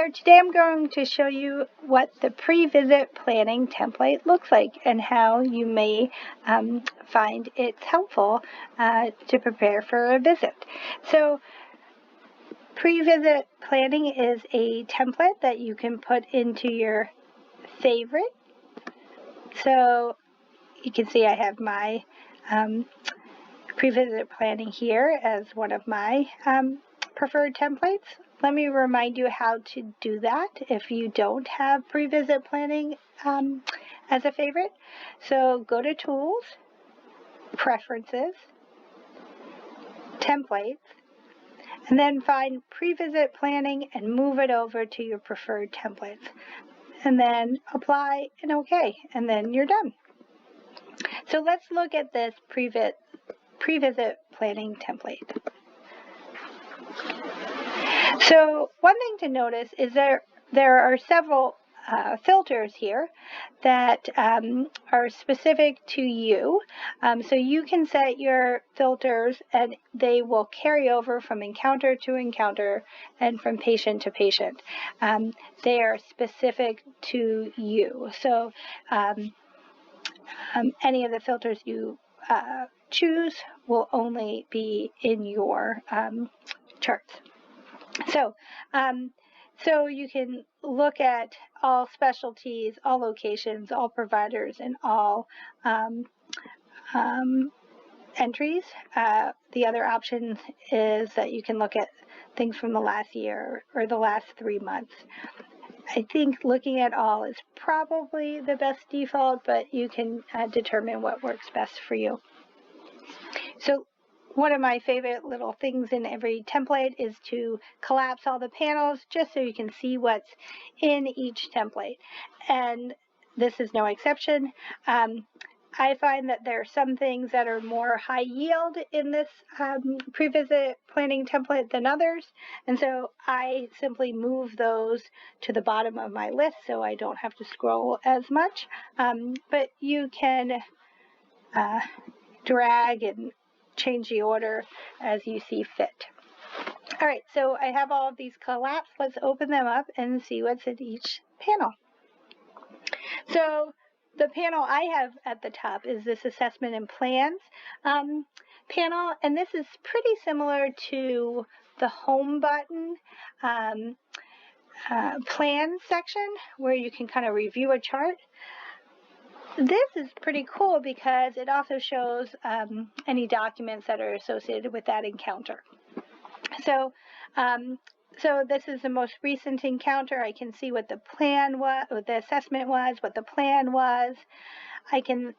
there. Today I'm going to show you what the pre-visit planning template looks like and how you may find it's helpful to prepare for a visit. So pre-visit planning is a template that you can put into your favorite. So you can see I have my pre-visit planning here as one of my preferred templates. Let me remind you how to do that if you don't have pre-visit planning as a favorite. So go to Tools, Preferences, Templates, and then find pre-visit planning and move it over to your preferred templates. And then apply and OK, and then you're done. So let's look at this pre-visit planning template. So one thing to notice is there are several filters here that are specific to you. So you can set your filters and they will carry over from encounter to encounter and from patient to patient. They are specific to you. So any of the filters you choose will only be in your charts. So you can look at all specialties, all locations, all providers, and all entries. The other option is that you can look at things from the last year or the last 3 months. I think looking at all is probably the best default, but you can determine what works best for you. So one of my favorite little things in every template is to collapse all the panels just so you can see what's in each template. And this is no exception. I find that there are some things that are more high yield in this pre-visit planning template than others. And so I simply move those to the bottom of my list so I don't have to scroll as much. But you can drag and change the order as you see fit. All right, so I have all of these collapsed. Let's open them up and see what's in each panel. So the panel I have at the top is this Assessment and Plans panel, and this is pretty similar to the Home button plan section where you can kind of review a chart. This is pretty cool because it also shows any documents that are associated with that encounter. So this is the most recent encounter. I can see what the plan was, what the assessment was, what the plan was. I can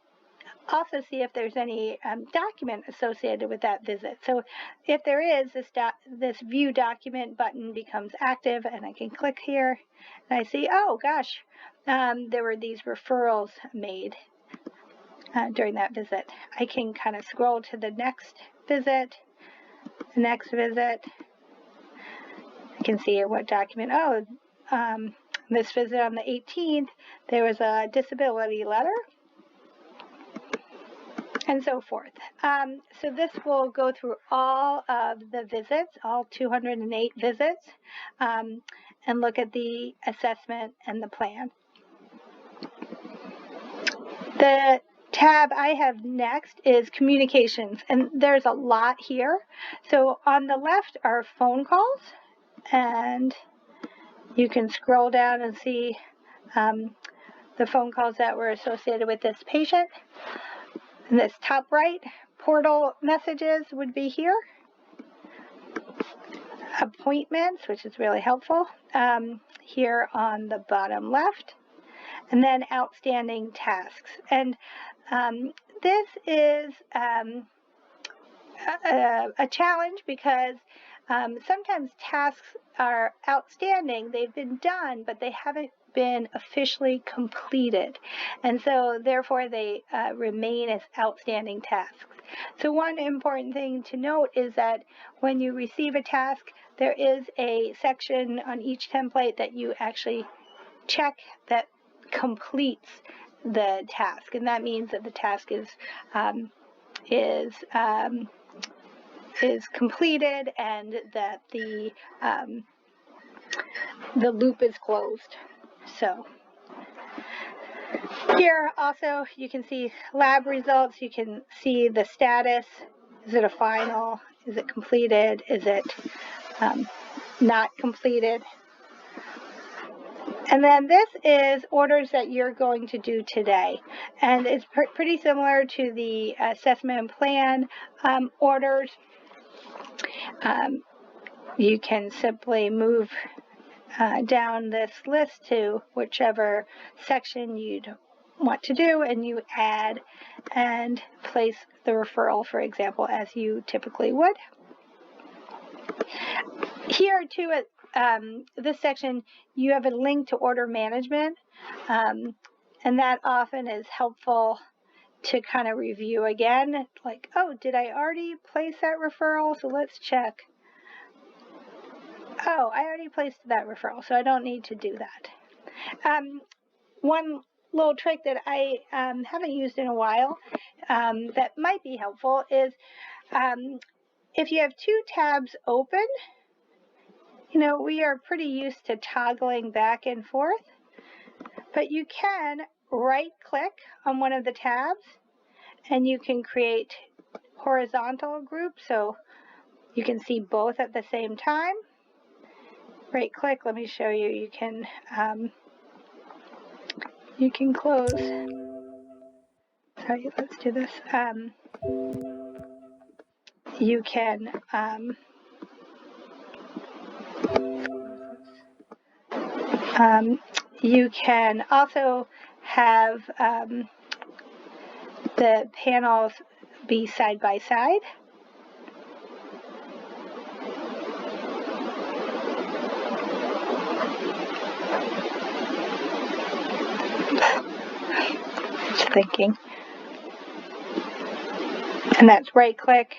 also see if there's any document associated with that visit. So if there is, this View Document button becomes active, and I can click here, and I see, oh gosh, there were these referrals made during that visit. I can kind of scroll to the next visit, the next visit. I can see what document. Oh, this visit on the 18th, there was a disability letter, and so forth. So this will go through all of the visits, all 208 visits, and look at the assessment and the plan. The tab I have next is Communications, and there's a lot here. So on the left are phone calls, and you can scroll down and see the phone calls that were associated with this patient. In this top right, portal messages would be here. Appointments, which is really helpful, here on the bottom left. And then outstanding tasks. And this is a challenge because sometimes tasks are outstanding. They've been done, but they haven't been officially completed. And so therefore they remain as outstanding tasks. So one important thing to note is that when you receive a task, there is a section on each template that you actually check that completes the task, and that means that the task is completed and that the the loop is closed. So here also you can see lab results. You can see the status. Is it a final? Is it completed? Is it not completed? And then this is orders that you're going to do today. And it's pretty similar to the assessment plan orders. You can simply move down this list to whichever section you'd want to do, and you add and place the referral, for example, as you typically would. Here too at this section, you have a link to order management, and that often is helpful to kind of review again, like, oh, did I already place that referral? So let's check. Oh, I already placed that referral, so I don't need to do that. One little trick that I haven't used in a while that might be helpful is if you have two tabs open, you know, we are pretty used to toggling back and forth, but you can right-click on one of the tabs and you can create horizontal groups so you can see both at the same time. Right-click, let me show you. You can close. Sorry, let's do this. You can you can also have the panels be side by side. Just thinking. And that's right click,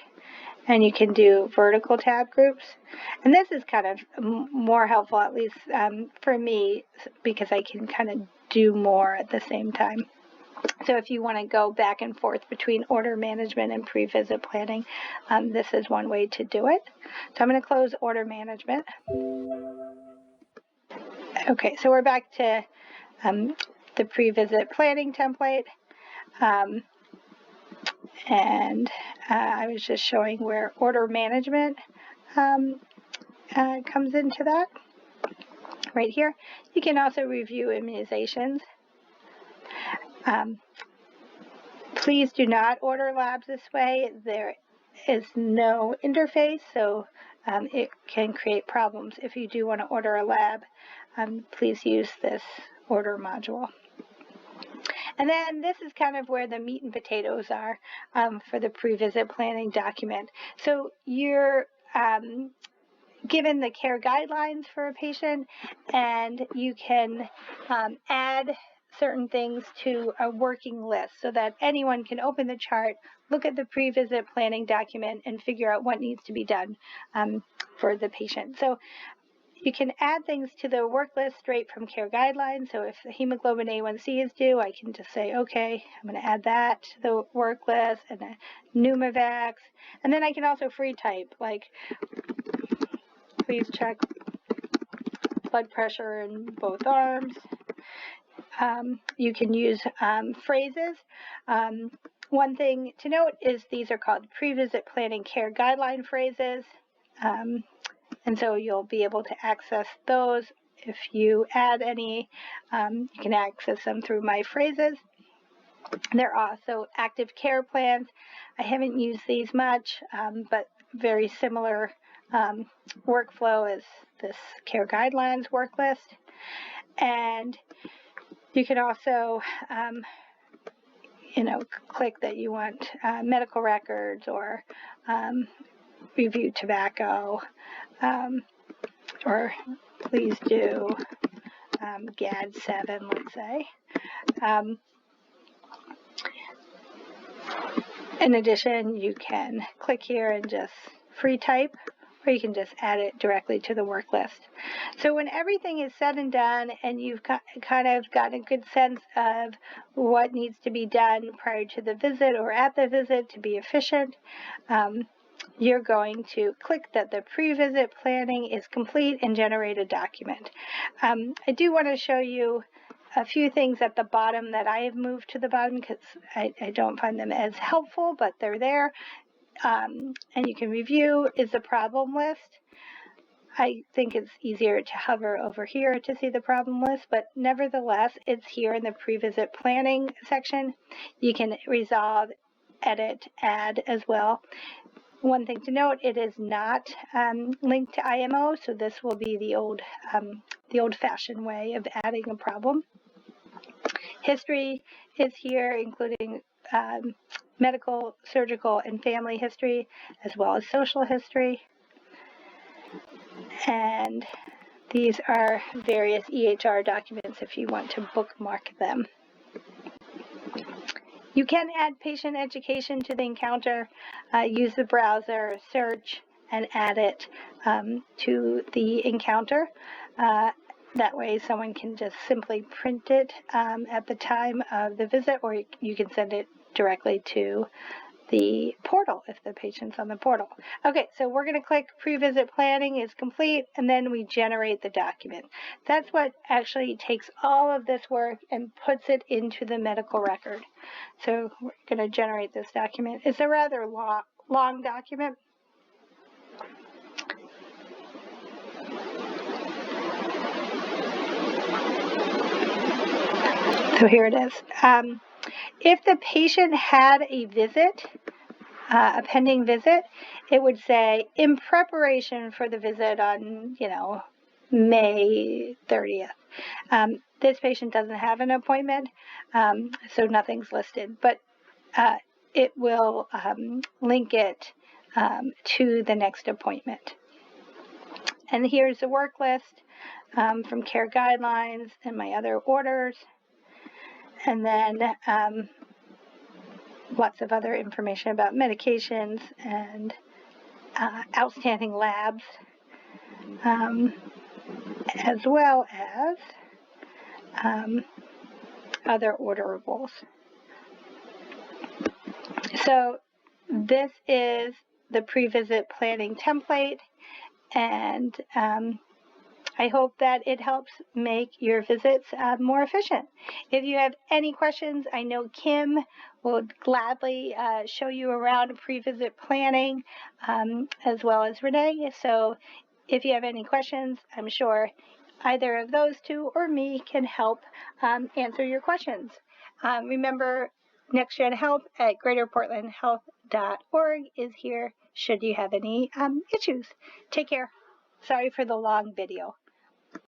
and you can do vertical tab groups. And this is kind of more helpful, at least for me, because I can kind of do more at the same time. So if you want to go back and forth between order management and pre-visit planning, this is one way to do it. So I'm going to close order management. Okay, so we're back to the pre-visit planning template. And I was just showing where order management comes into that. Right here. You can also review immunizations. Please do not order labs this way. There is no interface, so it can create problems. If you do want to order a lab, please use this order module. And then this is kind of where the meat and potatoes are for the pre-visit planning document. So you're given the care guidelines for a patient, and you can add certain things to a working list so that anyone can open the chart, look at the pre-visit planning document, and figure out what needs to be done for the patient. So you can add things to the work list straight from care guidelines. So if the hemoglobin A1C is due, I can just say, okay, I'm going to add that to the work list, and a Pneumovax. And then I can also free type, like, please check blood pressure in both arms. You can use phrases. One thing to note is these are called pre-visit planning care guideline phrases. And so you'll be able to access those. If you add any, you can access them through My Phrases. There are also active care plans. I haven't used these much, but very similar workflow as this care guidelines work list. And you can also, click that you want medical records or review tobacco, or please do GAD-7, let's say. In addition, you can click here and just free type, or you can just add it directly to the work list. So when everything is said and done and you've kind of gotten a good sense of what needs to be done prior to the visit or at the visit to be efficient, you're going to click that the pre-visit planning is complete and generate a document. I do want to show you a few things at the bottom that I have moved to the bottom because I don't find them as helpful, but they're there. And you can review is the problem list. I think it's easier to hover over here to see the problem list, but nevertheless, it's here in the pre-visit planning section. You can resolve, edit, add as well. One thing to note, it is not linked to IMO, so this will be the old-fashioned way of adding a problem. History is here, including medical, surgical, and family history, as well as social history. And these are various EHR documents if you want to bookmark them. You can add patient education to the encounter, use the browser, search, and add it to the encounter. That way someone can just simply print it at the time of the visit, or you can send it directly to the portal if the patient's on the portal. Okay, so we're going to click pre-visit planning is complete, and then we generate the document. That's what actually takes all of this work and puts it into the medical record. So we're going to generate this document. It's a rather long document. So here it is. If the patient had a visit, a pending visit, it would say in preparation for the visit on, May 30th. This patient doesn't have an appointment, so nothing's listed, but it will link it to the next appointment. And here's the work list from care guidelines and my other orders. And then lots of other information about medications and outstanding labs, as well as other orderables. So this is the pre-visit planning template, and I hope that it helps make your visits more efficient. If you have any questions, I know Kim will gladly show you around pre-visit planning, as well as Renee. So if you have any questions, I'm sure either of those two or me can help answer your questions. Remember, NextGen Help at greaterportlandhealth.org is here should you have any issues. Take care. Sorry for the long video.